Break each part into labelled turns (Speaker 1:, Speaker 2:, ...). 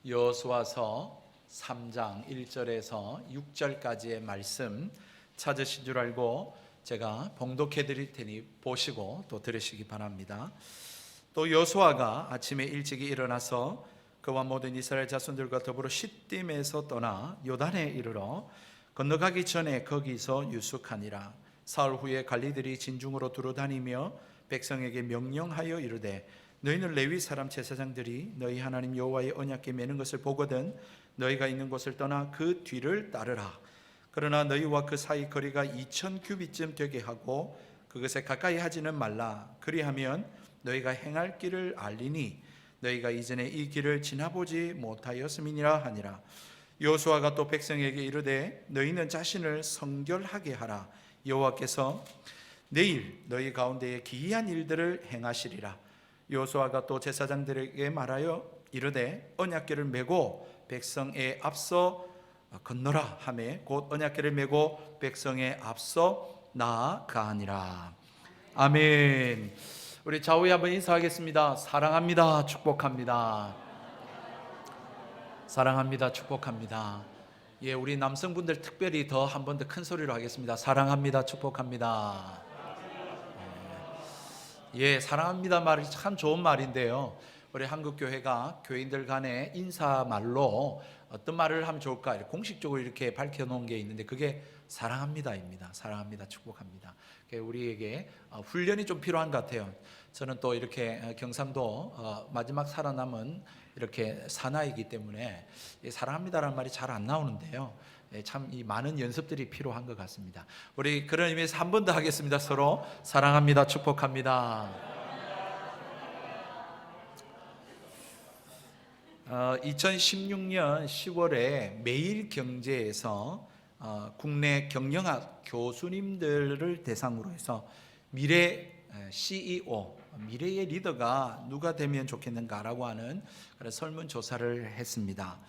Speaker 1: 여호수아서 3장 1절에서 6절까지의 말씀 찾으신 줄 알고 제가 봉독해 드릴 테니 보시고 또 들으시기 바랍니다. 또 여호수아가 아침에 일찍이 일어나서 그와 모든 이스라엘 자손들과 더불어 시딤에서 떠나 요단에 이르러 건너가기 전에 거기서 유숙하니라. 사흘 후에 관리들이 진중으로 두루다니며 백성에게 명령하여 이르되 너희는 레위 사람 제사장들이 너희 하나님 여호와의 언약궤 매는 것을 보거든 너희가 있는 곳을 떠나 그 뒤를 따르라. 그러나 너희와 그 사이 거리가 2000 규빗쯤 되게 하고 그것에 가까이 하지는 말라. 그리하면 너희가 행할 길을 알리니 너희가 이전에 이 길을 지나보지 못하였음이니라 하니라. 여호수아가 또 백성에게 이르되 너희는 자신을 성결하게 하라. 여호와께서 내일 너희 가운데에 기이한 일들을 행하시리라. 여호수아가 또 제사장들에게 말하여 이르되 언약궤를 메고 백성에 앞서 건너라 하매 곧 언약궤를 메고 백성에 앞서 나아가니라. 아멘. 우리 좌우에 한번 인사하겠습니다. 사랑합니다. 축복합니다. 사랑합니다. 축복합니다. 예, 우리 남성분들 특별히 더 한 번 더 큰 소리로 하겠습니다. 사랑합니다. 축복합니다. 예, 사랑합니다 말이 참 좋은 말인데요. 우리 한국교회가 교인들 간에 인사말로 어떤 말을 하면 좋을까 공식적으로 이렇게 밝혀놓은 게 있는데 그게 사랑합니다입니다. 사랑합니다. 축복합니다. 우리에게 훈련이 좀 필요한 것 같아요. 저는 또 이렇게 경상도 마지막 살아남은 이렇게 사나이기 때문에 사랑합니다라는 말이 잘 안 나오는데요. 참 이 많은 연습들이 필요한 것 같습니다. 우리 그런 의미에서 한 번 더 하겠습니다. 서로 사랑합니다. 축복합니다. 2016년 10월에 매일경제에서 국내 경영학 교수님들을 대상으로 해서 미래 CEO, 미래의 리더가 누가 되면 좋겠는가라고 하는 그런 설문조사를 했습니다.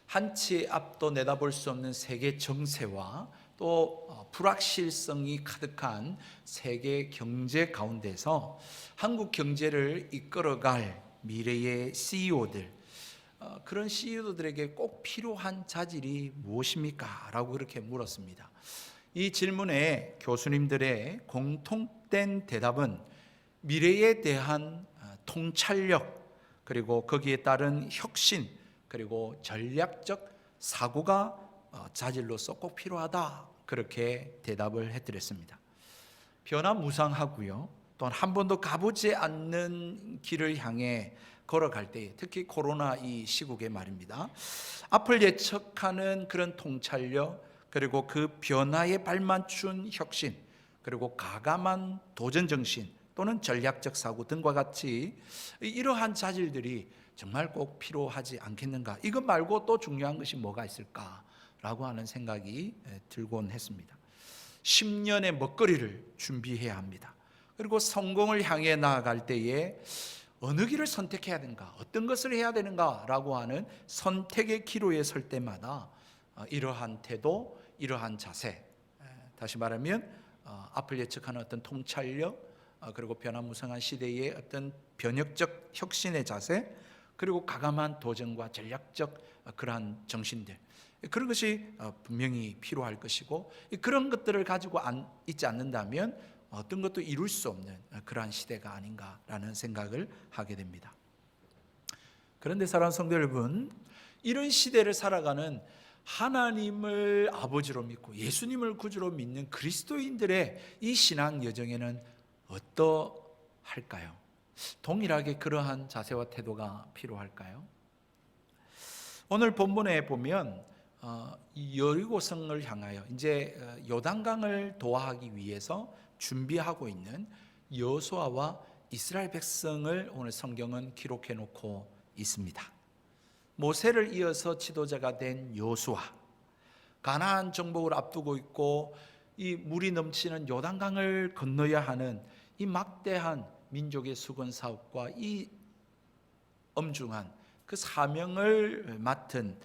Speaker 1: 한치 앞도 내다볼 수 없는 세계 정세와 또 불확실성이 가득한 세계 경제 가운데서 한국 경제를 이끌어갈 미래의 CEO들, 그런 CEO들에게 꼭 필요한 자질이 무엇입니까? 라고 그렇게 물었습니다. 이 질문에 교수님들의 공통된 대답은 미래에 대한 통찰력, 그리고 거기에 따른 혁신, 그리고 전략적 사고가 자질로서 꼭 필요하다, 그렇게 대답을 해드렸습니다. 변화무쌍하고요, 또한 한 번도 가보지 않는 길을 향해 걸어갈 때, 특히 코로나 이 시국에 말입니다, 앞을 예측하는 그런 통찰력, 그리고 그 변화에 발맞춘 혁신, 그리고 가감한 도전정신 또는 전략적 사고 등과 같이 이러한 자질들이 정말 꼭 필요하지 않겠는가. 이것 말고 또 중요한 것이 뭐가 있을까라고 하는 생각이 들곤 했습니다. 10년의 먹거리를 준비해야 합니다. 그리고 성공을 향해 나아갈 때에 어느 길을 선택해야 되는가, 어떤 것을 해야 되는가라고 하는 선택의 기로에 설 때마다 이러한 태도, 이러한 자세, 다시 말하면 앞을 예측하는 어떤 통찰력, 그리고 변화무쌍한 시대의 어떤 변혁적 혁신의 자세, 그리고 가감한 도전과 전략적 그러한 정신들, 그런 것이 분명히 필요할 것이고, 그런 것들을 가지고 있지 않는다면 어떤 것도 이룰 수 없는 그러한 시대가 아닌가라는 생각을 하게 됩니다. 그런데 사랑하는 성도 여러분, 이런 시대를 살아가는 하나님을 아버지로 믿고 예수님을 구주로 믿는 그리스도인들의 이 신앙 여정에는 어떠할까요? 동일하게 그러한 자세와 태도가 필요할까요? 오늘 본문에 보면 여리고성을 향하여 이제 요단강을 도하기 위해서 준비하고 있는 여호수아와 이스라엘 백성을 오늘 성경은 기록해 놓고 있습니다. 모세를 이어서 지도자가 된 여호수아, 가나안 정복을 앞두고 있고 이 물이 넘치는 요단강을 건너야 하는 이 막대한 민족의 수건 사업과 이 엄중한 그 사명을 맡은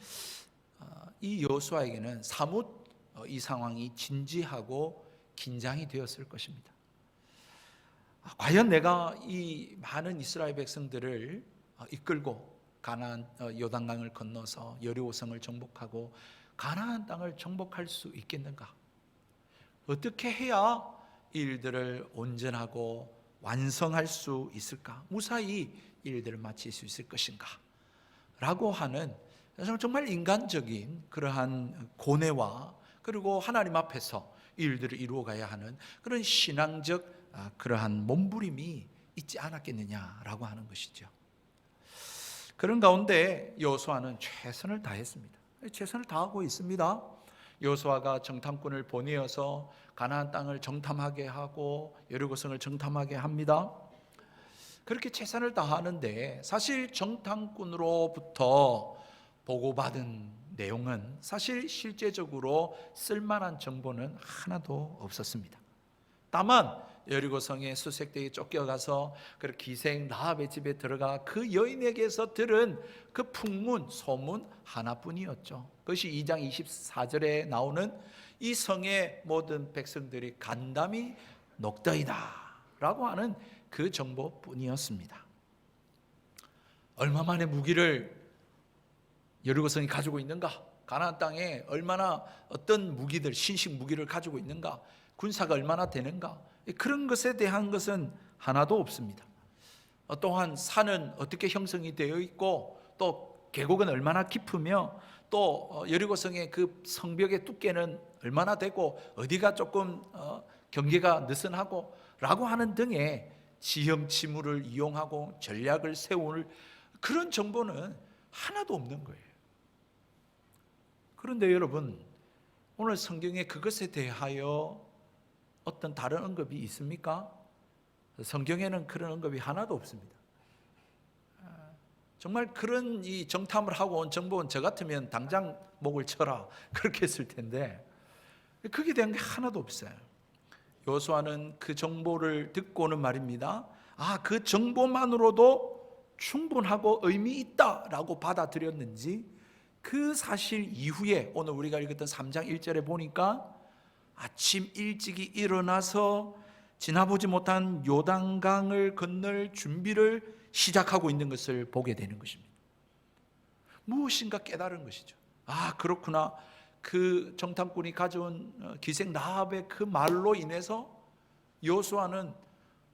Speaker 1: 이 여호수아에게는 사뭇 이 상황이 진지하고 긴장이 되었을 것입니다. 과연 내가 이 많은 이스라엘 백성들을 이끌고 가나안 요단강을 건너서 여리고성을 정복하고 가나안 땅을 정복할 수 있겠는가? 어떻게 해야 이 일들을 온전하고 완성할 수 있을까? 무사히 이 일들을 마칠 수 있을 것인가? 라고 하는 정말 인간적인 그러한 고뇌와 그리고 하나님 앞에서 이 일들을 이루어가야 하는 그런 신앙적 그러한 몸부림이 있지 않았겠느냐라고 하는 것이죠. 그런 가운데 여호수아는 최선을 다했습니다. 최선을 다하고 있습니다. 여호수아가 정탐꾼을 보내어서 가나안 땅을 정탐하게 하고 여리고성을 정탐하게 합니다. 그렇게 최선을 다하는데 사실 정탐꾼으로부터 보고받은 내용은 사실 실제적으로 쓸만한 정보는 하나도 없었습니다. 다만 여리고성의 수색대에 쫓겨가서 그 기생 라합의 집에 들어가 그 여인에게서 들은 그 풍문, 소문 하나뿐이었죠. 그것이 2장 24절에 나오는 이 성의 모든 백성들이 간담이 녹더이다 라고 하는 그 정보뿐이었습니다. 얼마 만에 무기를 여리고성이 가지고 있는가? 가나안 땅에 얼마나 어떤 무기들, 신식 무기를 가지고 있는가? 군사가 얼마나 되는가? 그런 것에 대한 것은 하나도 없습니다. 또한 산은 어떻게 형성이 되어 있고 또 계곡은 얼마나 깊으며 또 여리고성의 그 성벽의 두께는 얼마나 되고 어디가 조금 경계가 느슨하고 라고 하는 등의 지형지물을 이용하고 전략을 세울 그런 정보는 하나도 없는 거예요. 그런데 여러분, 오늘 성경에 그것에 대하여 어떤 다른 언급이 있습니까? 성경에는 그런 언급이 하나도 없습니다. 정말 그런 이 정탐을 하고 온 정보원 저 같으면 당장 목을 쳐라 그렇게 했을 텐데 그게 대한 게 하나도 없어요. 여호수아는 그 정보를 듣고는 말입니다. 그 정보만으로도 충분하고 의미 있다라고 받아들였는지 그 사실 이후에 오늘 우리가 읽었던 3장 1절에 보니까 아침 일찍이 일어나서 지나보지 못한 요단강을 건널 준비를 시작하고 있는 것을 보게 되는 것입니다. 무엇인가 깨달은 것이죠. 그렇구나. 그 정탐꾼이 가져온 기생 라합의 그 말로 인해서 여호수아는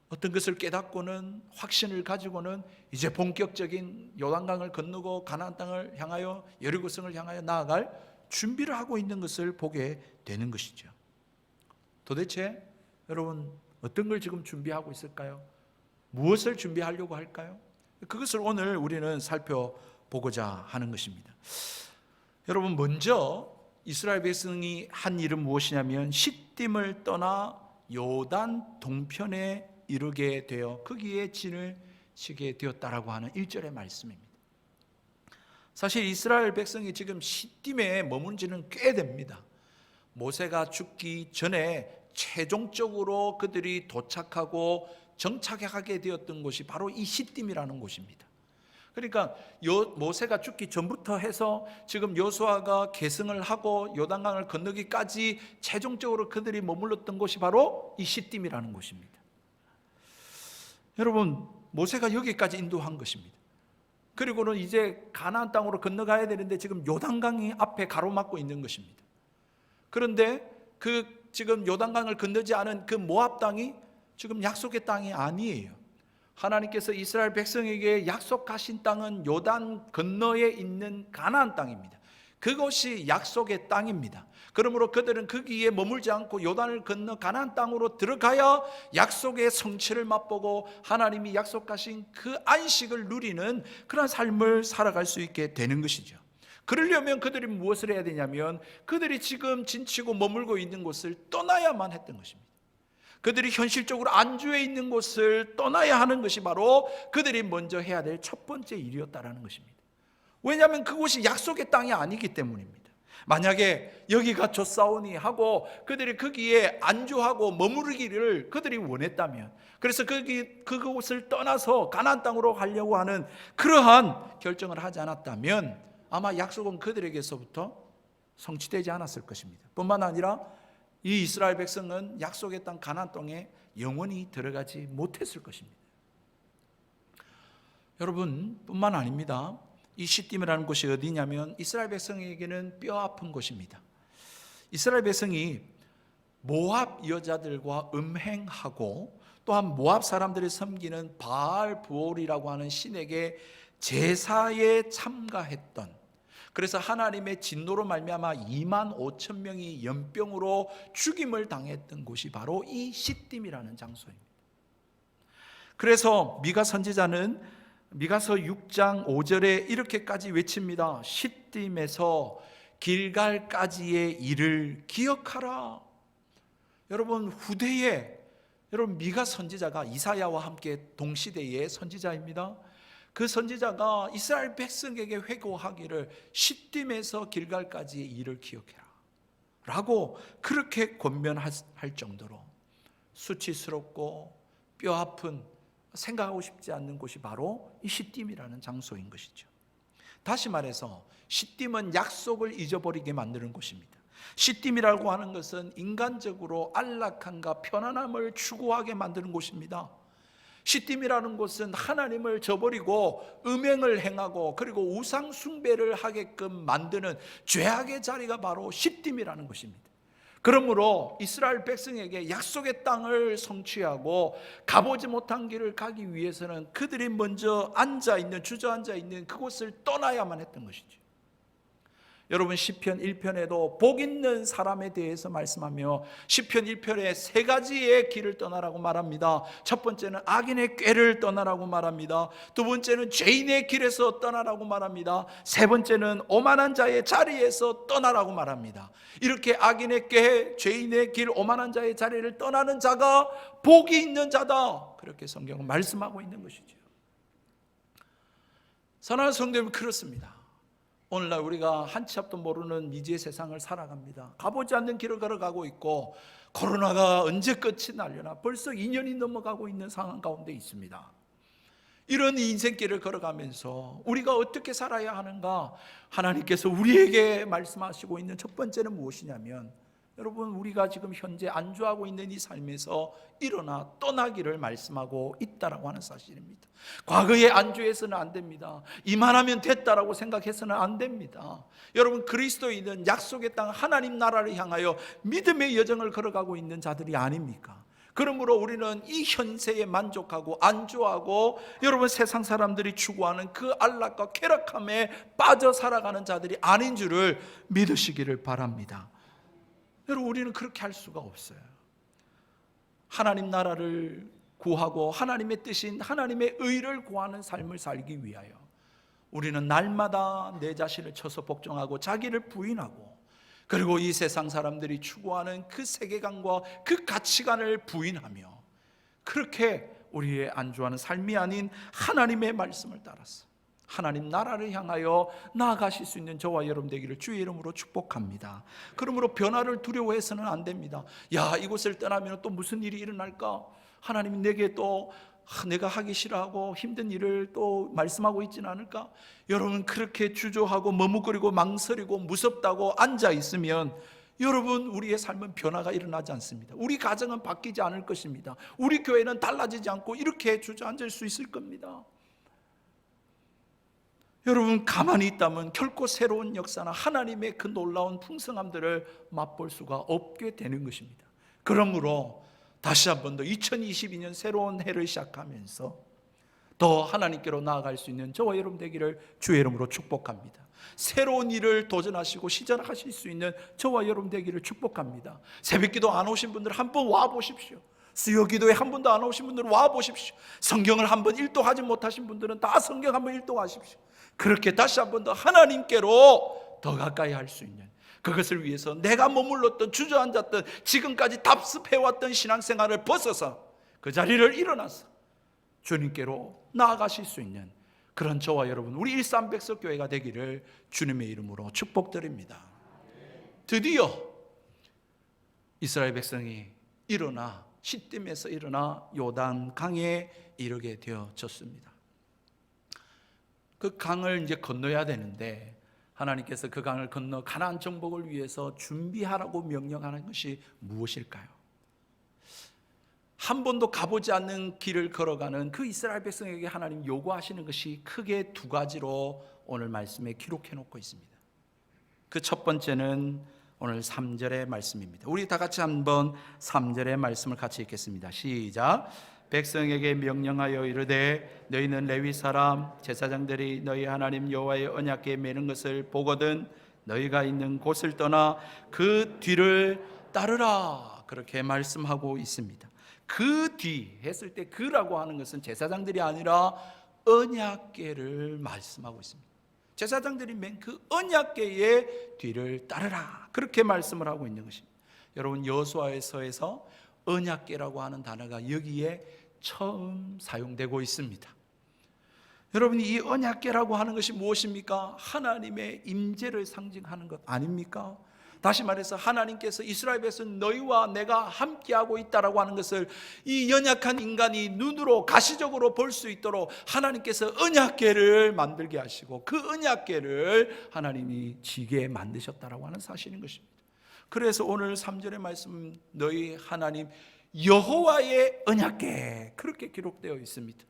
Speaker 1: 어떤 것을 깨닫고는 확신을 가지고는 이제 본격적인 요단강을 건너고 가나안 땅을 향하여 여리고성을 향하여 나아갈 준비를 하고 있는 것을 보게 되는 것이죠. 도대체 여러분 어떤 걸 지금 준비하고 있을까요? 무엇을 준비하려고 할까요? 그것을 오늘 우리는 살펴보고자 하는 것입니다. 여러분, 먼저 이스라엘 백성이 한 일은 무엇이냐면 시딤을 떠나 요단 동편에 이르게 되어 거기에 진을 치게 되었다라고 하는 1절의 말씀입니다. 사실 이스라엘 백성이 지금 시딤에 머문 지는 꽤 됩니다. 모세가 죽기 전에 최종적으로 그들이 도착하고 정착하게 되었던 곳이 바로 이 시딤이라는 곳입니다. 그러니까 모세가 죽기 전부터 해서 지금 여호수아가 계승을 하고 요단강을 건너기까지 최종적으로 그들이 머물렀던 곳이 바로 이 시딤이라는 곳입니다. 여러분, 모세가 여기까지 인도한 것입니다. 그리고는 이제 가나안 땅으로 건너가야 되는데 지금 요단강이 앞에 가로막고 있는 것입니다. 그런데 그 지금 요단강을 건너지 않은 그 모압 땅이 지금 약속의 땅이 아니에요. 하나님께서 이스라엘 백성에게 약속하신 땅은 요단 건너에 있는 가나안 땅입니다. 그것이 약속의 땅입니다. 그러므로 그들은 거기에 머물지 않고 요단을 건너 가나안 땅으로 들어가야 약속의 성취를 맛보고 하나님이 약속하신 그 안식을 누리는 그런 삶을 살아갈 수 있게 되는 것이죠. 그러려면 그들이 무엇을 해야 되냐면 그들이 지금 진치고 머물고 있는 곳을 떠나야만 했던 것입니다. 그들이 현실적으로 안주해 있는 곳을 떠나야 하는 것이 바로 그들이 먼저 해야 될 첫 번째 일이었다라는 것입니다. 왜냐하면 그곳이 약속의 땅이 아니기 때문입니다. 만약에 여기가 좋사오니 하고 그들이 거기에 안주하고 머무르기를 그들이 원했다면, 그래서 그곳을 떠나서 가나안 땅으로 가려고 하는 그러한 결정을 하지 않았다면 아마 약속은 그들에게서부터 성취되지 않았을 것입니다. 뿐만 아니라 이 이스라엘 백성은 약속의 땅 가나안 땅에 영원히 들어가지 못했을 것입니다. 여러분, 뿐만 아닙니다. 이 시딤이라는 곳이 어디냐면 이스라엘 백성에게는 뼈 아픈 곳입니다. 이스라엘 백성이 모압 여자들과 음행하고 또한 모압 사람들이 섬기는 바알 부올이라고 하는 신에게 제사에 참가했던, 그래서 하나님의 진노로 말미암아 2만 5천 명이 연병으로 죽임을 당했던 곳이 바로 이 시딤이라는 장소입니다. 그래서 미가 선지자는 미가서 6장 5절에 이렇게까지 외칩니다. 시딤에서 길갈까지의 일을 기억하라. 여러분, 후대에 여러분 미가 선지자가 이사야와 함께 동시대의 선지자입니다. 그 선지자가 이스라엘 백성에게 회고하기를 시딤에서 길갈까지의 일을 기억해라 라고 그렇게 권면할 정도로 수치스럽고 뼈아픈, 생각하고 싶지 않는 곳이 바로 이 시딤이라는 장소인 것이죠. 다시 말해서 시딤은 약속을 잊어버리게 만드는 곳입니다. 시딤이라고 하는 것은 인간적으로 안락함과 편안함을 추구하게 만드는 곳입니다. 시딤이라는 곳은 하나님을 저버리고 음행을 행하고 그리고 우상 숭배를 하게끔 만드는 죄악의 자리가 바로 시딤이라는 것입니다. 그러므로 이스라엘 백성에게 약속의 땅을 성취하고 가보지 못한 길을 가기 위해서는 그들이 먼저 주저앉아 있는 그곳을 떠나야만 했던 것이죠. 여러분, 시편 1편에도 복 있는 사람에 대해서 말씀하며 시편 1편에 세 가지의 길을 떠나라고 말합니다. 첫 번째는 악인의 꾀를 떠나라고 말합니다. 두 번째는 죄인의 길에서 떠나라고 말합니다. 세 번째는 오만한 자의 자리에서 떠나라고 말합니다. 이렇게 악인의 꾀, 죄인의 길, 오만한 자의 자리를 떠나는 자가 복이 있는 자다, 그렇게 성경은 말씀하고 있는 것이죠. 사랑하는 성도 여러분, 그렇습니다. 오늘날 우리가 한 치 앞도 모르는 미지의 세상을 살아갑니다. 가보지 않는 길을 걸어가고 있고 코로나가 언제 끝이 나려나 벌써 2년이 넘어가고 있는 상황 가운데 있습니다. 이런 인생길을 걸어가면서 우리가 어떻게 살아야 하는가, 하나님께서 우리에게 말씀하시고 있는 첫 번째는 무엇이냐면, 여러분, 우리가 지금 현재 안주하고 있는 이 삶에서 일어나 떠나기를 말씀하고 있다라고 하는 사실입니다. 과거에 안주해서는 안 됩니다. 이만하면 됐다라고 생각해서는 안 됩니다. 여러분, 그리스도인은 약속의 땅 하나님 나라를 향하여 믿음의 여정을 걸어가고 있는 자들이 아닙니까? 그러므로 우리는 이 현세에 만족하고 안주하고 여러분 세상 사람들이 추구하는 그 안락과 쾌락함에 빠져 살아가는 자들이 아닌 줄을 믿으시기를 바랍니다. 여러분, 우리는 그렇게 할 수가 없어요. 하나님 나라를 구하고 하나님의 뜻인 하나님의 의를 구하는 삶을 살기 위하여 우리는 날마다 내 자신을 쳐서 복종하고 자기를 부인하고, 그리고 이 세상 사람들이 추구하는 그 세계관과 그 가치관을 부인하며 그렇게 우리의 안주하는 삶이 아닌 하나님의 말씀을 따라서 하나님 나라를 향하여 나아가실 수 있는 저와 여러분 되기를 주의 이름으로 축복합니다. 그러므로 변화를 두려워해서는 안 됩니다. 야, 이곳을 떠나면 또 무슨 일이 일어날까? 하나님이 내게 또 내가 하기 싫어하고 힘든 일을 또 말씀하고 있지는 않을까? 여러분, 그렇게 주저하고 머뭇거리고 망설이고 무섭다고 앉아 있으면 여러분, 우리의 삶은 변화가 일어나지 않습니다. 우리 가정은 바뀌지 않을 것입니다. 우리 교회는 달라지지 않고 이렇게 주저앉을 수 있을 겁니다. 여러분, 가만히 있다면 결코 새로운 역사나 하나님의 그 놀라운 풍성함들을 맛볼 수가 없게 되는 것입니다. 그러므로 다시 한 번 더 2022년 새로운 해를 시작하면서 더 하나님께로 나아갈 수 있는 저와 여러분 되기를 주의 이름으로 축복합니다. 새로운 일을 도전하시고 시작하실 수 있는 저와 여러분 되기를 축복합니다. 새벽기도 안 오신 분들 한번 와보십시오. 수요기도에 한 번도 안 오신 분들은 와보십시오. 성경을 한번 일독하지 못하신 분들은 다 성경 한번 일독하십시오. 그렇게 다시 한 번 더 하나님께로 더 가까이 할 수 있는, 그것을 위해서 내가 머물렀던 주저앉았던 지금까지 답습해왔던 신앙생활을 벗어서 그 자리를 일어나서 주님께로 나아가실 수 있는 그런 저와 여러분, 우리 일산백석교회가 되기를 주님의 이름으로 축복드립니다. 드디어 이스라엘 백성이 일어나 시딤에서 일어나 요단 강에 이르게 되어졌습니다. 그 강을 이제 건너야 되는데 하나님께서 그 강을 건너 가나안 정복을 위해서 준비하라고 명령하는 것이 무엇일까요? 한 번도 가보지 않는 길을 걸어가는 그 이스라엘 백성에게 하나님 요구하시는 것이 크게 두 가지로 오늘 말씀에 기록해 놓고 있습니다. 그 첫 번째는 오늘 3절의 말씀입니다. 우리 다 같이 한번 3절의 말씀을 같이 읽겠습니다. 시작. 백성에게 명령하여 이르되 너희는 레위 사람 제사장들이 너희 하나님 여호와의 언약궤에 매는 것을 보거든 너희가 있는 곳을 떠나 그 뒤를 따르라. 그렇게 말씀하고 있습니다. 그 뒤 했을 때 그라고 하는 것은 제사장들이 아니라 언약궤를 말씀하고 있습니다. 제사장들이 맨 그 언약궤의 뒤를 따르라. 그렇게 말씀을 하고 있는 것입니다. 여러분, 여호수아서에서 언약궤라고 하는 단어가 여기에 처음 사용되고 있습니다. 여러분, 이 언약궤라고 하는 것이 무엇입니까? 하나님의 임재를 상징하는 것 아닙니까? 다시 말해서 하나님께서 이스라엘 백성 너희와 내가 함께하고 있다라고 하는 것을 이 연약한 인간이 눈으로 가시적으로 볼 수 있도록 하나님께서 언약궤를 만들게 하시고 그 언약궤를 하나님이 지게 만드셨다라고 하는 사실인 것입니다. 그래서 오늘 3절의 말씀 너희 하나님 여호와의 언약궤 그렇게 기록되어 있습니다.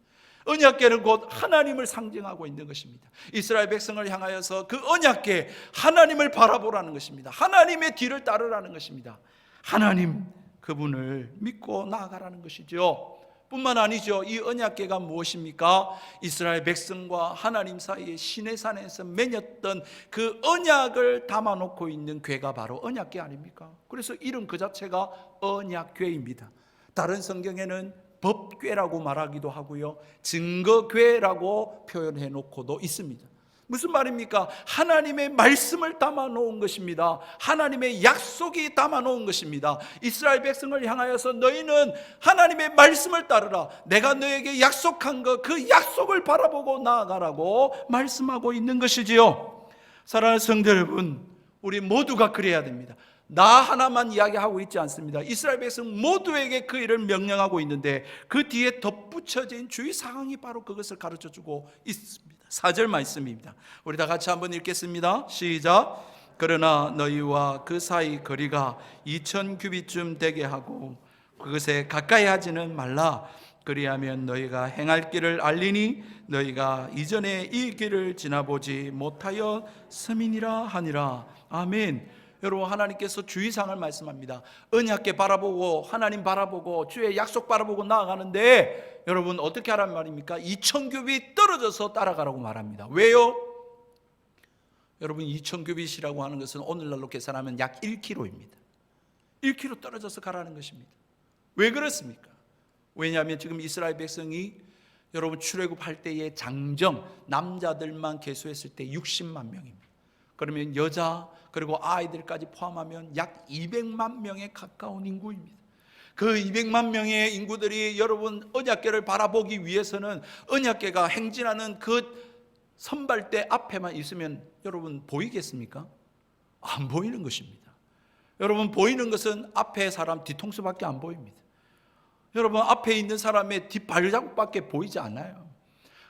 Speaker 1: 언약궤는 곧 하나님을 상징하고 있는 것입니다. 이스라엘 백성을 향하여서 그 언약궤 하나님을 바라보라는 것입니다. 하나님의 뒤를 따르라는 것입니다. 하나님 그분을 믿고 나아가라는 것이죠. 뿐만 아니죠. 이 언약궤가 무엇입니까? 이스라엘 백성과 하나님 사이에 시내산에서 맺었던 그 언약을 담아놓고 있는 궤가 바로 언약궤 아닙니까? 그래서 이름 그 자체가 언약궤입니다. 다른 성경에는 법궤라고 말하기도 하고요, 증거궤라고 표현해 놓고도 있습니다. 무슨 말입니까? 하나님의 말씀을 담아 놓은 것입니다. 하나님의 약속이 담아 놓은 것입니다. 이스라엘 백성을 향하여서 너희는 하나님의 말씀을 따르라. 내가 너에게 약속한 것, 그 약속을 바라보고 나아가라고 말씀하고 있는 것이지요. 사랑하는 성도 여러분, 우리 모두가 그래야 됩니다. 나 하나만 이야기하고 있지 않습니다. 이스라엘 백성 모두에게 그 일을 명령하고 있는데 그 뒤에 덧붙여진 주의 사항이 바로 그것을 가르쳐주고 있습니다. 4절 말씀입니다. 우리 다 같이 한번 읽겠습니다. 시작. 그러나 너희와 그 사이 거리가 2000규빗쯤 되게 하고 그것에 가까이 하지는 말라. 그리하면 너희가 행할 길을 알리니 너희가 이전에 이 길을 지나보지 못하여 스민이라 하니라. 아멘. 여러분, 하나님께서 주의사항을 말씀합니다. 언약궤 바라보고 하나님 바라보고 주의 약속 바라보고 나아가는데 여러분 어떻게 하란 말입니까? 2000규빗 떨어져서 따라가라고 말합니다. 왜요? 여러분, 2000규빗이라고 하는 것은 오늘날로 계산하면 약 1km입니다. 1km 떨어져서 가라는 것입니다. 왜 그렇습니까? 왜냐하면 지금 이스라엘 백성이 여러분 출애굽할 때의 장정 남자들만 계수했을 때 60만 명입니다. 그러면 여자 그리고 아이들까지 포함하면 약 200만 명에 가까운 인구입니다. 그 200만 명의 인구들이 여러분 언약궤를 바라보기 위해서는 언약궤가 행진하는 그 선발대 앞에만 있으면 여러분 보이겠습니까? 안 보이는 것입니다. 여러분, 보이는 것은 앞에 사람 뒤통수밖에 안 보입니다. 여러분, 앞에 있는 사람의 뒷발자국밖에 보이지 않아요.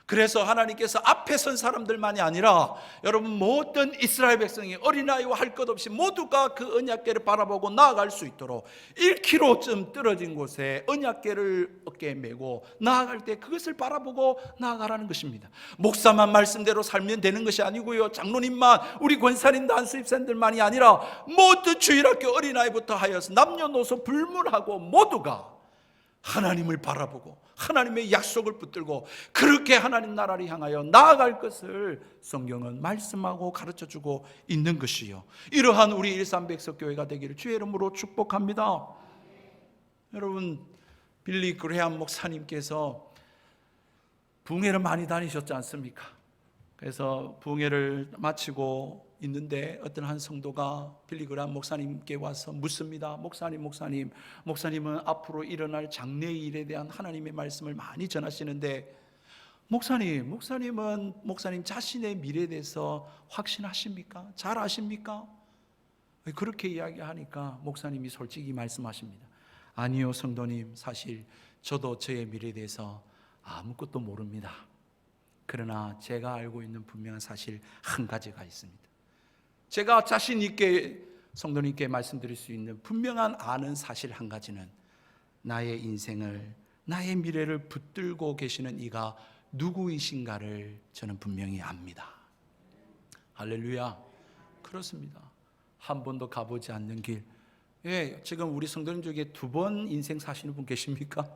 Speaker 1: 그래서 하나님께서 앞에 선 사람들만이 아니라 여러분 모든 이스라엘 백성이 어린아이와 할 것 없이 모두가 그 언약궤를 바라보고 나아갈 수 있도록 1km쯤 떨어진 곳에 언약궤를 어깨에 메고 나아갈 때 그것을 바라보고 나아가라는 것입니다. 목사만 말씀대로 살면 되는 것이 아니고요, 장로님만, 우리 권사님, 단수입생들만이 아니라 모두 주일학교 어린아이부터 하여서 남녀노소 불문하고 모두가 하나님을 바라보고 하나님의 약속을 붙들고 그렇게 하나님 나라를 향하여 나아갈 것을 성경은 말씀하고 가르쳐주고 있는 것이요, 이러한 우리 일산백석교회가 되기를 주의 이름으로 축복합니다. 여러분, 빌리 그레함 목사님께서 부흥회를 많이 다니셨지 않습니까? 그래서 부흥회를 마치고 있는데 어떤 한 성도가 빌리 그레함 목사님께 와서 묻습니다. 목사님은 앞으로 일어날 장래의 일에 대한 하나님의 말씀을 많이 전하시는데 목사님은 목사님 자신의 미래에 대해서 확신하십니까? 잘 아십니까? 그렇게 이야기하니까 목사님이 솔직히 말씀하십니다. 아니요, 성도님, 사실 저도 저의 미래에 대해서 아무것도 모릅니다. 그러나 제가 알고 있는 분명한 사실 한 가지가 있습니다. 제가 자신 있게 성도님께 말씀드릴 수 있는 분명한 아는 사실 한 가지는 나의 인생을, 나의 미래를 붙들고 계시는 이가 누구이신가를 저는 분명히 압니다. 할렐루야. 그렇습니다. 한 번도 가보지 않는 길. 예, 지금 우리 성도님 중에 2번 인생 사시는 분 계십니까?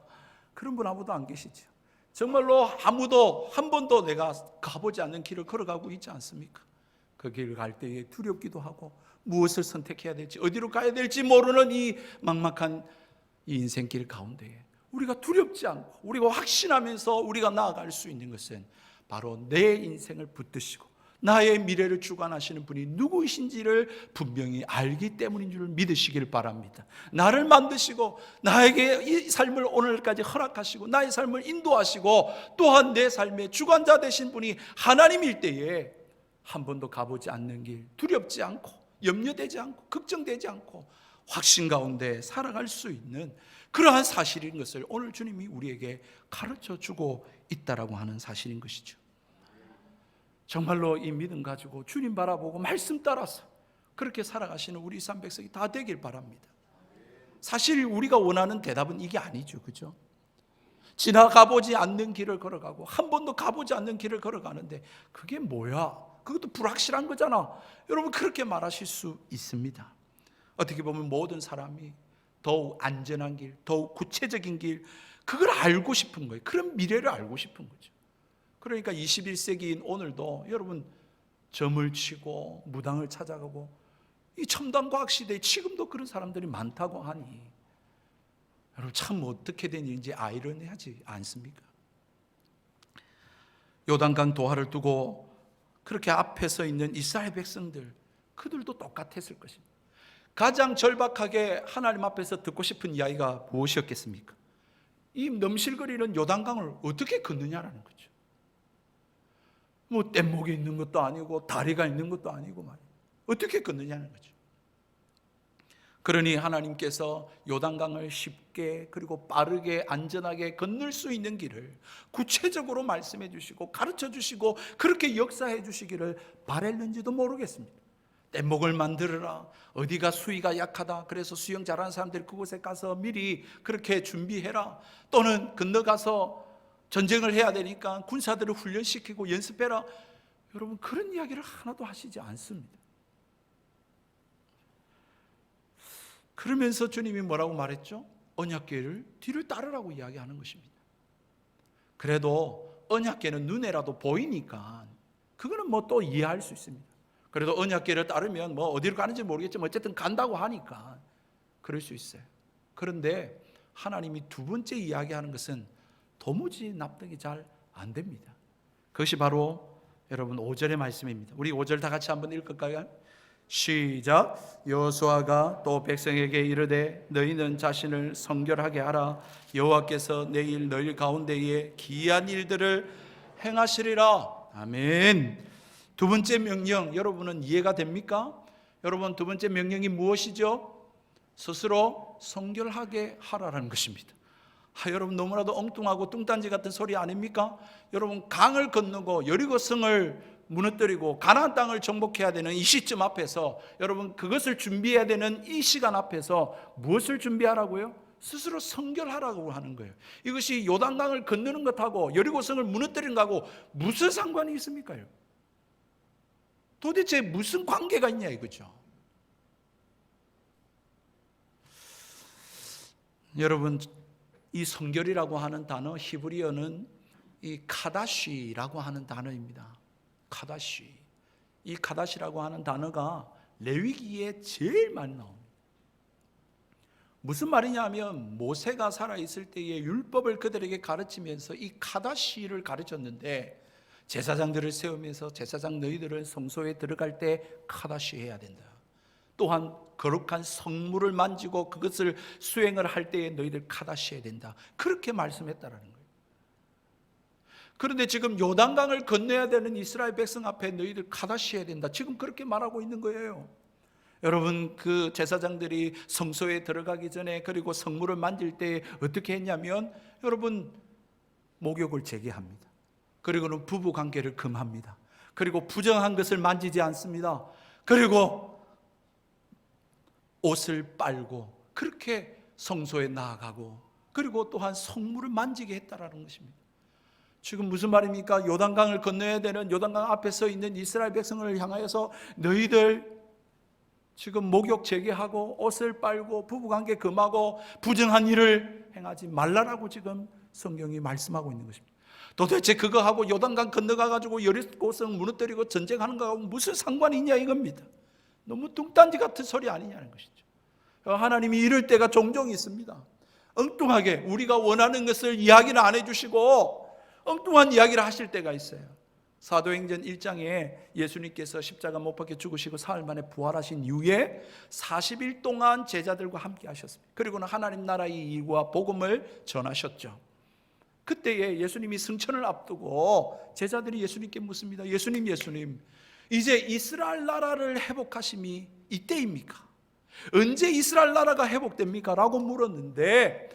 Speaker 1: 그런 분 아무도 안 계시죠. 정말로 아무도 한 번도 내가 가보지 않는 길을 걸어가고 있지 않습니까? 그 길을 갈 때에 두렵기도 하고 무엇을 선택해야 될지, 어디로 가야 될지 모르는 이 막막한 이 인생길 가운데에 우리가 두렵지 않고 우리가 확신하면서 우리가 나아갈 수 있는 것은 바로 내 인생을 붙드시고 나의 미래를 주관하시는 분이 누구이신지를 분명히 알기 때문인 줄 믿으시길 바랍니다. 나를 만드시고 나에게 이 삶을 오늘까지 허락하시고 나의 삶을 인도하시고 또한 내 삶의 주관자 되신 분이 하나님일 때에 한 번도 가보지 않는 길, 두렵지 않고 염려되지 않고 걱정되지 않고 확신 가운데 살아갈 수 있는 그러한 사실인 것을 오늘 주님이 우리에게 가르쳐주고 있다라고 하는 사실인 것이죠. 정말로 이 믿음 가지고 주님 바라보고 말씀 따라서 그렇게 살아가시는 우리 이스라엘 백성이 다 되길 바랍니다. 사실 우리가 원하는 대답은 이게 아니죠, 그죠? 지나가보지 않는 길을 걸어가고 한 번도 가보지 않는 길을 걸어가는데 그게 뭐야? 그것도 불확실한 거잖아. 여러분 그렇게 말하실 수 있습니다. 어떻게 보면 모든 사람이 더욱 안전한 길, 더욱 구체적인 길, 그걸 알고 싶은 거예요. 그런 미래를 알고 싶은 거죠. 그러니까 21세기인 오늘도 여러분 점을 치고 무당을 찾아가고 이 첨단 과학 시대에 지금도 그런 사람들이 많다고 하니 여러분 참 어떻게 된 일인지 아이러니하지 않습니까? 요단강 도하를 두고 그렇게 앞에 서 있는 이스라엘 백성들, 그들도 똑같았을 것입니다. 가장 절박하게 하나님 앞에서 듣고 싶은 이야기가 무엇이었겠습니까? 이 넘실거리는 요단강을 어떻게 건느냐라는 거죠. 뭐 뗏목이 있는 것도 아니고 다리가 있는 것도 아니고 말이에요. 어떻게 건느냐는 거죠. 그러니 하나님께서 요단강을 쉽게 그리고 빠르게 안전하게 건널 수 있는 길을 구체적으로 말씀해 주시고 가르쳐 주시고 그렇게 역사해 주시기를 바랬는지도 모르겠습니다. 뗏목을 만들어라, 어디가 수위가 약하다, 그래서 수영 잘하는 사람들이 그곳에 가서 미리 그렇게 준비해라, 또는 건너가서 전쟁을 해야 되니까 군사들을 훈련시키고 연습해라. 여러분 그런 이야기를 하나도 하시지 않습니다. 그러면서 주님이 뭐라고 말했죠? 언약궤를 뒤를 따르라고 이야기하는 것입니다. 그래도 언약궤는 눈에라도 보이니까 그거는 뭐 또 이해할 수 있습니다. 그래도 언약궤를 따르면 뭐 어디로 가는지 모르겠지만 어쨌든 간다고 하니까 그럴 수 있어요. 그런데 하나님이 2번째 이야기하는 것은 도무지 납득이 잘 안 됩니다. 그것이 바로 여러분 5절의 말씀입니다. 우리 5절 다 같이 한번 읽을까요? 시작. 여호수아가 또 백성에게 이르되 너희는 자신을 성결하게 하라. 여호와께서 내일 너희 가운데에 기이한 일들을 행하시리라. 아멘. 2번째 명령 여러분은 이해가 됩니까? 여러분 2번째 명령이 무엇이죠? 스스로 성결하게 하라는 것입니다. 여러분 너무나도 엉뚱하고 뚱딴지 같은 소리 아닙니까? 여러분 강을 건너고 여리고성을 무너뜨리고 가나안 땅을 정복해야 되는 이 시점 앞에서 여러분 그것을 준비해야 되는 이 시간 앞에서 무엇을 준비하라고요? 스스로 성결하라고 하는 거예요. 이것이 요단강을 건너는 것하고 여리고성을 무너뜨리는 것하고 무슨 상관이 있습니까? 도대체 무슨 관계가 있냐 이거죠. 여러분 이 성결이라고 하는 단어 히브리어는 이 카다시라고 하는 단어입니다. 카다시. 이 카다시라고 하는 단어가 레위기에 제일 많이 나옵니다. 무슨 말이냐 하면 모세가 살아있을 때의 율법을 그들에게 가르치면서 이 카다시를 가르쳤는데 제사장들을 세우면서 제사장 너희들은 성소에 들어갈 때 카다시 해야 된다. 또한 거룩한 성물을 만지고 그것을 수행을 할 때에 너희들 카다시 해야 된다. 그렇게 말씀했다라는 거예요. 그런데 지금 요단강을 건너야 되는 이스라엘 백성 앞에 너희들 카다시 해야 된다. 지금 그렇게 말하고 있는 거예요. 여러분 그 제사장들이 성소에 들어가기 전에 그리고 성물을 만질 때 어떻게 했냐면 여러분 목욕을 재개합니다. 그리고는 부부 관계를 금합니다. 그리고 부정한 것을 만지지 않습니다. 그리고 옷을 빨고 그렇게 성소에 나아가고 그리고 또한 성물을 만지게 했다라는 것입니다. 지금 무슨 말입니까? 요단강을 건너야 되는 요단강 앞에 서 있는 이스라엘 백성을 향하여서 너희들 지금 목욕 재개하고 옷을 빨고 부부관계 금하고 부정한 일을 행하지 말라라고 지금 성경이 말씀하고 있는 것입니다. 도대체 그거하고 요단강 건너가가지고 여리고성 무너뜨리고 전쟁하는 거하고 무슨 상관이 있냐 이겁니다. 너무 뚱딴지 같은 소리 아니냐는 것이죠. 하나님이 이럴 때가 종종 있습니다. 엉뚱하게 우리가 원하는 것을 이야기를 안 해주시고 엉뚱한 이야기를 하실 때가 있어요. 사도행전 1장에 예수님께서 십자가 못 박혀 죽으시고 사흘 만에 부활하신 이후에 40일 동안 제자들과 함께 하셨습니다. 그리고는 하나님 나라의 일과 복음을 전하셨죠. 그때에 예수님이 승천을 앞두고 제자들이 예수님께 묻습니다. 예수님 이제 이스라엘 나라를 회복하심이 이때입니까? 언제 이스라엘 나라가 회복됩니까? 라고 물었는데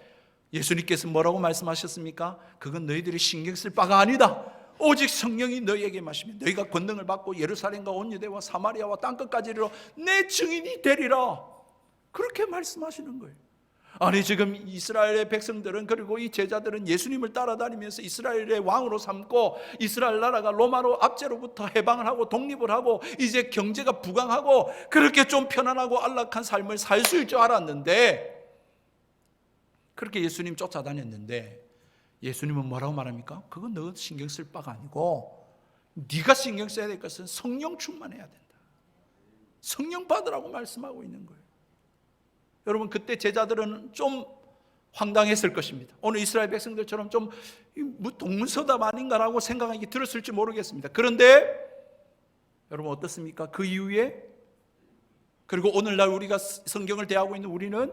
Speaker 1: 예수님께서 뭐라고 말씀하셨습니까? 그건 너희들이 신경 쓸 바가 아니다. 오직 성령이 너희에게 마시면 너희가 권능을 받고 예루살렘과 온 유대와 사마리아와 땅끝까지 이르러 내 증인이 되리라. 그렇게 말씀하시는 거예요. 아니 지금 이스라엘의 백성들은 그리고 이 제자들은 예수님을 따라다니면서 이스라엘의 왕으로 삼고 이스라엘 나라가 로마로 압제로부터 해방을 하고 독립을 하고 이제 경제가 부강하고 그렇게 좀 편안하고 안락한 삶을 살 수 있을 줄 알았는데 그렇게 예수님 쫓아다녔는데 예수님은 뭐라고 말합니까? 그건 너 신경 쓸 바가 아니고 네가 신경 써야 될 것은 성령 충만해야 된다. 성령 받으라고 말씀하고 있는 거예요. 여러분 그때 제자들은 좀 황당했을 것입니다. 오늘 이스라엘 백성들처럼 좀 동문서답 아닌가라고 생각이 들었을지 모르겠습니다. 그런데 여러분 어떻습니까? 그 이후에 그리고 오늘날 우리가 성경을 대하고 있는 우리는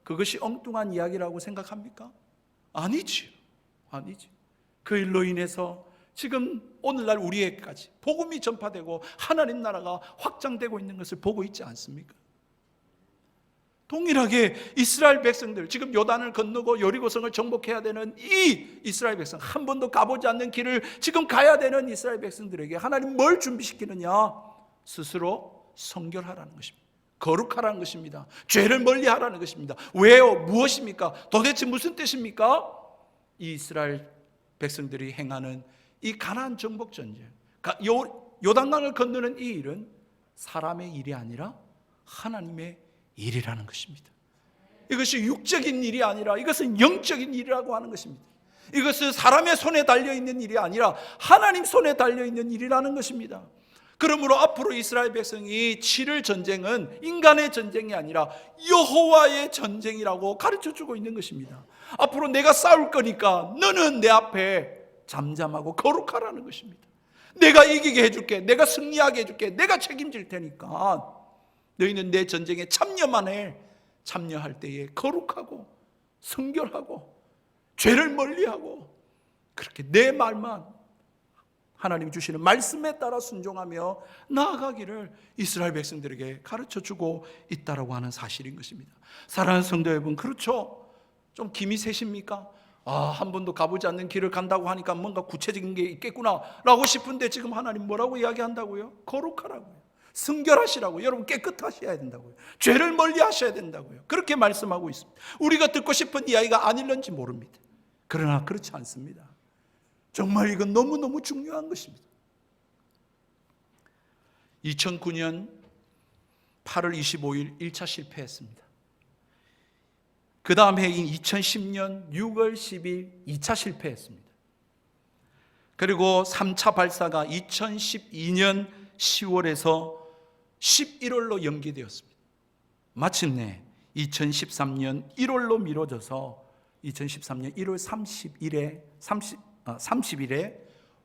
Speaker 1: 그것이 엉뚱한 이야기라고 생각합니까? 아니지. 그 일로 인해서 지금 오늘날 우리에게까지 복음이 전파되고 하나님 나라가 확장되고 있는 것을 보고 있지 않습니까? 동일하게 이스라엘 백성들 지금 요단을 건너고 여리고성을 정복해야 되는 이 이스라엘 백성, 한 번도 가보지 않는 길을 지금 가야 되는 이스라엘 백성들에게 하나님 뭘 준비시키느냐? 스스로 성결하라는 것입니다. 거룩하라는 것입니다. 죄를 멀리하라는 것입니다. 왜요? 무엇입니까? 도대체 무슨 뜻입니까? 이 이스라엘 백성들이 행하는 이 가나안 정복 전쟁, 요단강을 건너는 이 일은 사람의 일이 아니라 하나님의 일이라는 것입니다. 이것이 육적인 일이 아니라 이것은 영적인 일이라고 하는 것입니다. 이것은 사람의 손에 달려있는 일이 아니라 하나님 손에 달려있는 일이라는 것입니다. 그러므로 앞으로 이스라엘 백성이 치를 전쟁은 인간의 전쟁이 아니라 여호와의 전쟁이라고 가르쳐주고 있는 것입니다. 앞으로 내가 싸울 거니까 너는 내 앞에 잠잠하고 거룩하라는 것입니다. 내가 이기게 해줄게, 내가 승리하게 해줄게, 내가 책임질 테니까 너희는 내 전쟁에 참여만 해. 참여할 때에 거룩하고 성결하고 죄를 멀리하고 그렇게 내 말만 하나님 주시는 말씀에 따라 순종하며 나아가기를 이스라엘 백성들에게 가르쳐주고 있다라고 하는 사실인 것입니다. 사랑하는 성도 여러분, 그렇죠? 좀 김이 새십니까? 한 번도 가보지 않는 길을 간다고 하니까 뭔가 구체적인 게 있겠구나 라고 싶은데 지금 하나님 뭐라고 이야기한다고요? 거룩하라고요. 성결하시라고. 여러분 깨끗하셔야 된다고요. 죄를 멀리 하셔야 된다고요. 그렇게 말씀하고 있습니다. 우리가 듣고 싶은 이야기가 아닐런지 모릅니다. 그러나 그렇지 않습니다. 정말 이건 너무너무 중요한 것입니다. 2009년 8월 25일 1차 실패했습니다. 그 다음 해인 2010년 6월 10일 2차 실패했습니다. 그리고 3차 발사가 2012년 10월에서 11월로 연기되었습니다. 마침내 2013년 1월로 미뤄져서 2013년 1월 30일에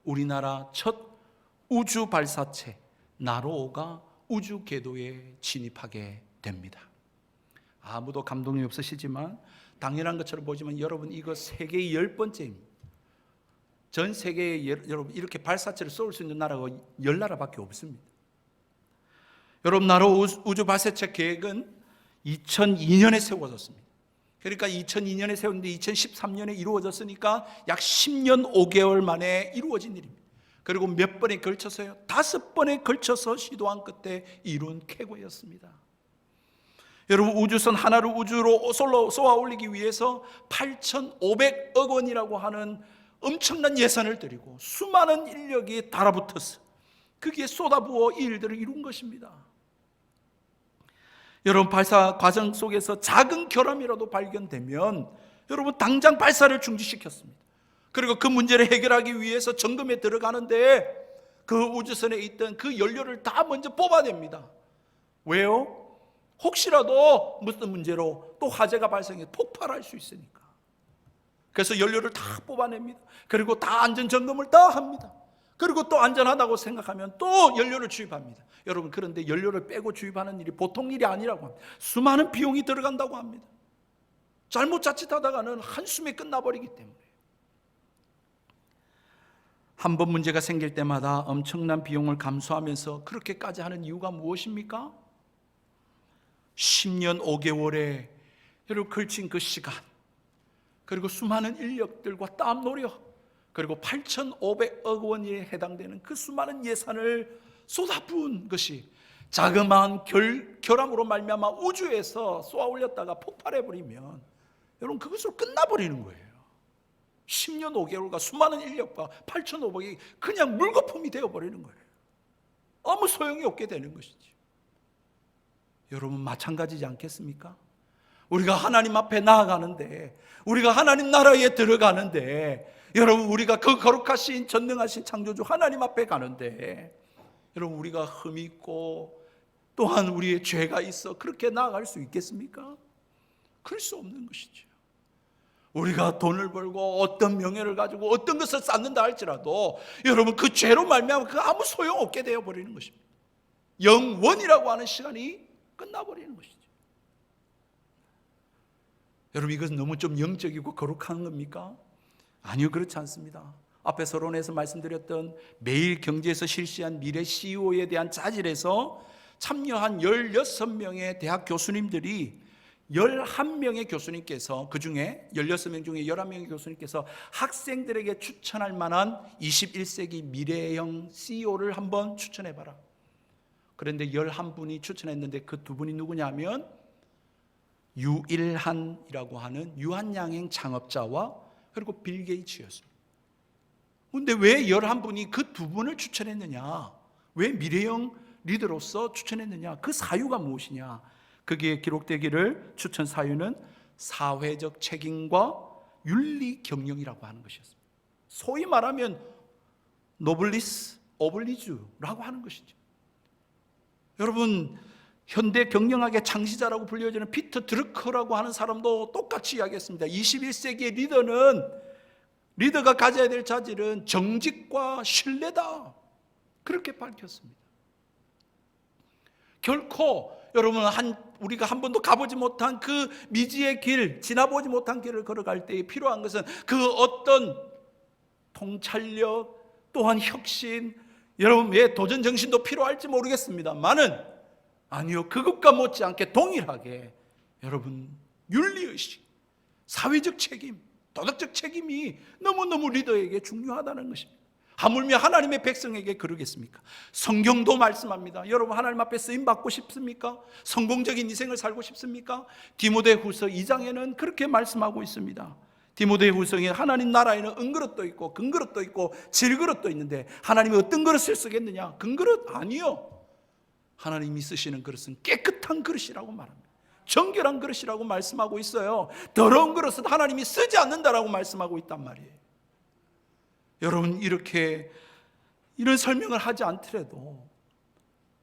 Speaker 1: 우리나라 첫 우주 발사체 나로호가 우주 궤도에 진입하게 됩니다. 아무도 감동이 없으시지만 당연한 것처럼 보지만 여러분 이거 세계의 10번째입니다. 전 세계에 여러분 이렇게 발사체를 쏠 수 있는 나라가 10나라밖에 없습니다. 여러분 나로 우주 발사체 계획은 2002년에 세워졌습니다. 그러니까 2002년에 세웠는데 2013년에 이루어졌으니까 약 10년 5개월 만에 이루어진 일입니다. 그리고 몇 번에 걸쳐서요? 5번에 걸쳐서 시도한 끝에 이룬 쾌거였습니다. 여러분 우주선 하나를 우주로 쏘아 올리기 위해서 8,500억 원이라고 하는 엄청난 예산을 들이고 수많은 인력이 달아붙어서 거기에 쏟아부어 이 일들을 이룬 것입니다. 여러분, 발사 과정 속에서 작은 결함이라도 발견되면 여러분 당장 발사를 중지시켰습니다. 그리고 그 문제를 해결하기 위해서 점검에 들어가는데 그 우주선에 있던 그 연료를 다 먼저 뽑아냅니다. 왜요? 혹시라도 무슨 문제로 또 화재가 발생해 폭발할 수 있으니까. 그래서 연료를 다 뽑아냅니다. 그리고 다 안전 점검을 다 합니다. 그리고 또 안전하다고 생각하면 또 연료를 주입합니다. 여러분, 그런데 연료를 빼고 주입하는 일이 보통 일이 아니라고 합니다. 수많은 비용이 들어간다고 합니다. 잘못 자칫하다가는 한숨에 끝나버리기 때문에. 한 번 문제가 생길 때마다 엄청난 비용을 감수하면서 그렇게까지 하는 이유가 무엇입니까? 10년 5개월에 여러분 걸친 그 시간, 그리고 수많은 인력들과 땀 노력, 그리고 8,500억 원에 해당되는 그 수많은 예산을 쏟아부은 것이 자그마한 결함으로 말미암아 우주에서 쏘아 올렸다가 폭발해버리면 여러분 그것으로 끝나버리는 거예요. 10년 5개월과 수많은 인력과 8,500억이 그냥 물거품이 되어버리는 거예요. 아무 소용이 없게 되는 것이지. 여러분, 마찬가지지 않겠습니까? 우리가 하나님 앞에 나아가는데, 우리가 하나님 나라에 들어가는데, 여러분, 우리가 그 거룩하신 전능하신 창조주 하나님 앞에 가는데, 여러분, 우리가 흠이 있고 또한 우리의 죄가 있어 그렇게 나아갈 수 있겠습니까? 그럴 수 없는 것이죠. 우리가 돈을 벌고 어떤 명예를 가지고 어떤 것을 쌓는다 할지라도 여러분, 그 죄로 말미암아 그 아무 소용없게 되어버리는 것입니다. 영원이라고 하는 시간이 끝나버리는 것이죠. 여러분, 이것은 너무 좀 영적이고 거룩한 겁니까? 아니요, 그렇지 않습니다. 앞에 서론에서 말씀드렸던 매일 경제에서 실시한 미래 CEO에 대한 자질에서 참여한 16명의 대학 교수님들이 11명의 교수님께서, 그 중에 16명 중에 11명의 교수님께서 학생들에게 추천할 만한 21세기 미래형 CEO를 한번 추천해봐라. 그런데 11분이 추천했는데 그 두 분이 누구냐면 유일한이라고 하는 유한양행 창업자와 그리고 빌 게이츠였습니다. 그런데 왜 11분이 그 두 분을 추천했느냐? 왜 미래형 리더로서 추천했느냐? 그 사유가 무엇이냐? 거기에 기록되기를 추천 사유는 사회적 책임과 윤리 경영이라고 하는 것이었습니다. 소위 말하면 노블리스 오블리주라고 하는 것이죠. 여러분, 현대 경영학의 창시자라고 불려지는 피터 드루커라고 하는 사람도 똑같이 이야기했습니다. 21세기의 리더가 가져야 될 자질은 정직과 신뢰다, 그렇게 밝혔습니다. 결코 여러분, 우리가 한 번도 가보지 못한 그 미지의 길, 지나보지 못한 길을 걸어갈 때에 필요한 것은 그 어떤 통찰력, 또한 혁신, 여러분 왜 도전 정신도 필요할지 모르겠습니다만은, 아니요, 그것과 못지않게 동일하게 여러분 윤리의식, 사회적 책임, 도덕적 책임이 너무너무 리더에게 중요하다는 것입니다. 하물며 하나님의 백성에게 그러겠습니까? 성경도 말씀합니다. 여러분, 하나님 앞에 쓰임받고 싶습니까? 성공적인 인생을 살고 싶습니까? 디모데후서 2장에는 그렇게 말씀하고 있습니다. 디모데후서에 하나님 나라에는 은그릇도 있고 금그릇도 있고 질그릇도 있는데 하나님이 어떤 그릇을 쓰겠느냐? 금그릇 아니요, 하나님이 쓰시는 그릇은 깨끗한 그릇이라고 말합니다. 정결한 그릇이라고 말씀하고 있어요. 더러운 그릇은 하나님이 쓰지 않는다라고 말씀하고 있단 말이에요. 여러분, 이런 설명을 하지 않더라도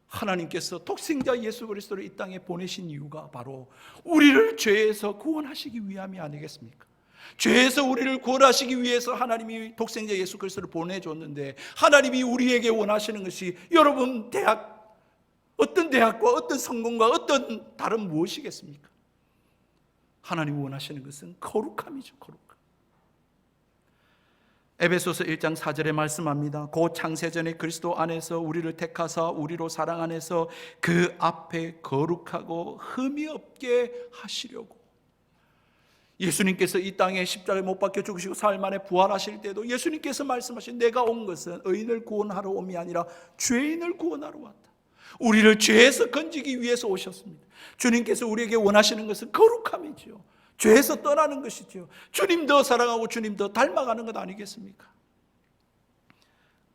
Speaker 1: 하나님께서 독생자 예수 그리스도를 이 땅에 보내신 이유가 바로 우리를 죄에서 구원하시기 위함이 아니겠습니까? 죄에서 우리를 구원하시기 위해서 하나님이 독생자 예수 그리스도를 보내줬는데, 하나님이 우리에게 원하시는 것이 여러분 어떤 대학과 어떤 성공과 어떤 다른 무엇이겠습니까? 하나님이 원하시는 것은 거룩함이죠. 거룩함. 에베소서 1장 4절에 말씀합니다. 곧 창세전에 그리스도 안에서 우리를 택하사 우리로 사랑 안에서 그 앞에 거룩하고 흠이 없게 하시려고. 예수님께서 이 땅에 십자가에 못 박혀 죽으시고 사흘 만에 부활하실 때도 예수님께서 말씀하신, 내가 온 것은 의인을 구원하러 옴이 아니라 죄인을 구원하러 왔다. 우리를 죄에서 건지기 위해서 오셨습니다. 주님께서 우리에게 원하시는 것은 거룩함이죠. 죄에서 떠나는 것이죠. 주님 더 사랑하고 주님 더 닮아가는 것 아니겠습니까?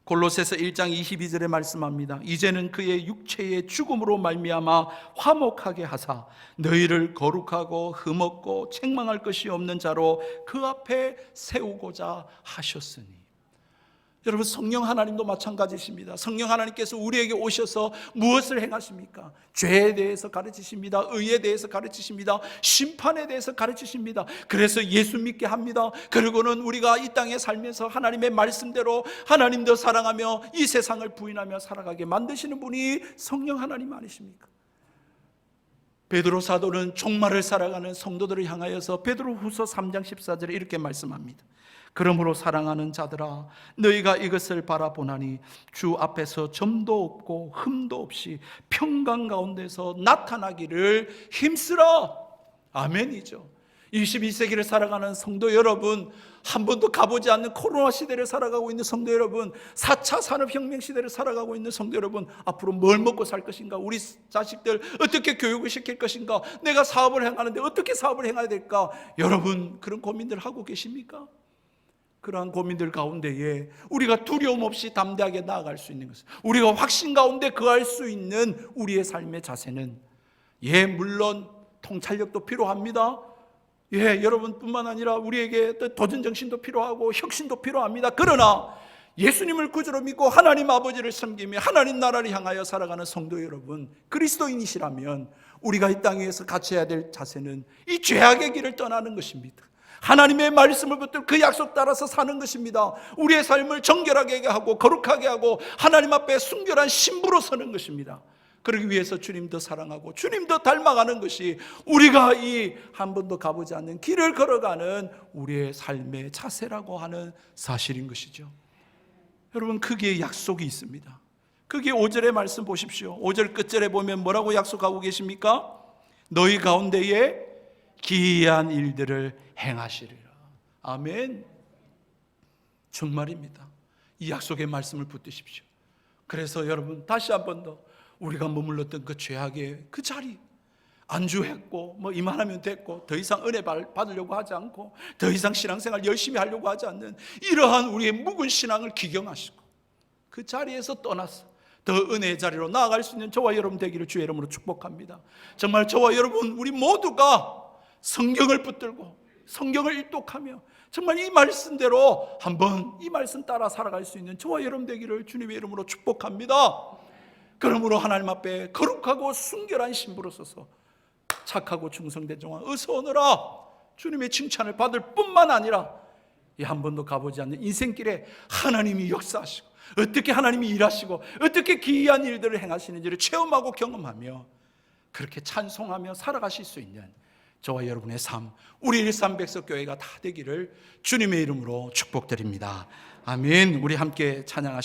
Speaker 1: 골로새서 1장 22절에 말씀합니다. 이제는 그의 육체의 죽음으로 말미암아 화목하게 하사 너희를 거룩하고 흠없고 책망할 것이 없는 자로 그 앞에 세우고자 하셨으니. 여러분, 성령 하나님도 마찬가지십니다. 성령 하나님께서 우리에게 오셔서 무엇을 행하십니까? 죄에 대해서 가르치십니다. 의에 대해서 가르치십니다. 심판에 대해서 가르치십니다. 그래서 예수 믿게 합니다. 그리고는 우리가 이 땅에 살면서 하나님의 말씀대로 하나님도 사랑하며 이 세상을 부인하며 살아가게 만드시는 분이 성령 하나님 아니십니까? 베드로 사도는 종말을 살아가는 성도들을 향하여서 베드로후서 3장 14절에 이렇게 말씀합니다. 그러므로 사랑하는 자들아, 너희가 이것을 바라보나니 주 앞에서 점도 없고 흠도 없이 평강 가운데서 나타나기를 힘쓰라. 아멘이죠. 21세기를 살아가는 성도 여러분, 한 번도 가보지 않는 코로나 시대를 살아가고 있는 성도 여러분, 4차 산업혁명 시대를 살아가고 있는 성도 여러분, 앞으로 뭘 먹고 살 것인가? 우리 자식들 어떻게 교육을 시킬 것인가? 내가 사업을 행하는데 어떻게 사업을 행해야 될까? 여러분, 그런 고민들 하고 계십니까? 그러한 고민들 가운데에 우리가 두려움 없이 담대하게 나아갈 수 있는 것은, 우리가 확신 가운데 거할 수 있는 우리의 삶의 자세는, 물론 통찰력도 필요합니다. 여러분뿐만 아니라 우리에게 도전정신도 필요하고 혁신도 필요합니다. 그러나 예수님을 구주로 믿고 하나님 아버지를 섬기며 하나님 나라를 향하여 살아가는 성도 여러분, 그리스도인이시라면 우리가 이 땅에서 갖춰야 될 자세는 이 죄악의 길을 떠나는 것입니다. 하나님의 말씀을 붙들고 그 약속 따라서 사는 것입니다. 우리의 삶을 정결하게 하고 거룩하게 하고 하나님 앞에 순결한 신부로 서는 것입니다. 그러기 위해서 주님 더 사랑하고 주님 더 닮아가는 것이 우리가 이 한 번도 가보지 않는 길을 걸어가는 우리의 삶의 자세라고 하는 사실인 것이죠. 여러분, 거기에 약속이 있습니다. 거기에 5절의 말씀 보십시오. 5절 끝절에 보면 뭐라고 약속하고 계십니까? 너희 가운데에 기이한 일들을 행하시리라. 아멘. 정말입니다. 이 약속의 말씀을 붙드십시오. 그래서 여러분, 다시 한 번 더 우리가 머물렀던 그 죄악의 그 자리, 안주했고 이만하면 됐고 더 이상 은혜 받으려고 하지 않고 더 이상 신앙생활 열심히 하려고 하지 않는 이러한 우리의 묵은 신앙을 기경하시고 그 자리에서 떠나서 더 은혜의 자리로 나아갈 수 있는 저와 여러분 되기를 주의 이름으로 축복합니다. 정말 저와 여러분, 우리 모두가 성경을 붙들고 성경을 일독하며 정말 이 말씀대로 한번 이 말씀 따라 살아갈 수 있는 저와 여러분 되기를 주님의 이름으로 축복합니다. 그러므로 하나님 앞에 거룩하고 순결한 신부로 서서 착하고 충성된 종아 어서 오너라 주님의 칭찬을 받을 뿐만 아니라 이 한 번도 가보지 않는 인생길에 하나님이 역사하시고 어떻게 하나님이 일하시고 어떻게 기이한 일들을 행하시는지를 체험하고 경험하며 그렇게 찬송하며 살아가실 수 있는 저와 여러분의 삶, 우리 일산백석교회가 다 되기를 주님의 이름으로 축복드립니다. 아멘. 우리 함께 찬양하시겠습니다.